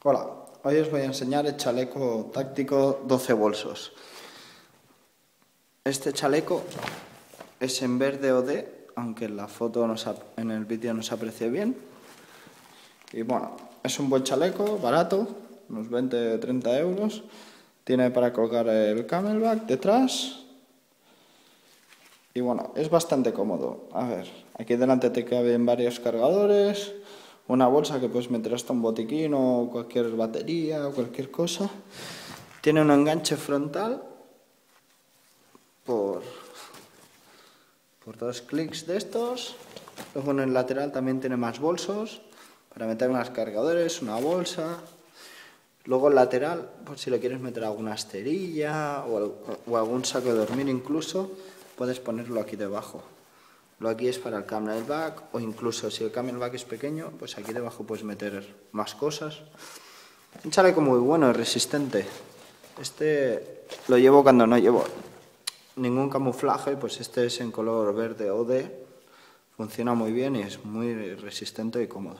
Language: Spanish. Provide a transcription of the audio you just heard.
Hola, hoy os voy a enseñar el chaleco táctico 12 bolsos. Este chaleco es en verde OD, aunque en la foto en el vídeo no se aprecie bien. Y bueno, es un buen chaleco, barato, unos 20-30 euros. Tiene para colgar el camelback detrás. Y bueno, es bastante cómodo. A ver, aquí delante te caben varios cargadores, una bolsa que puedes meter hasta un botiquín o cualquier batería o cualquier cosa. Tiene un enganche frontal por 2 clics de estos. Luego en el lateral también tiene más bolsos para meter más cargadores, una bolsa. Luego el lateral, por si le quieres meter alguna esterilla o algún saco de dormir incluso, puedes ponerlo aquí debajo. Lo aquí es para el camelback, o incluso si el camelback es pequeño, pues aquí debajo puedes meter más cosas. Un chaleco muy bueno y resistente. Este lo llevo cuando no llevo ningún camuflaje, pues este es en color verde OD. Funciona muy bien y es muy resistente y cómodo.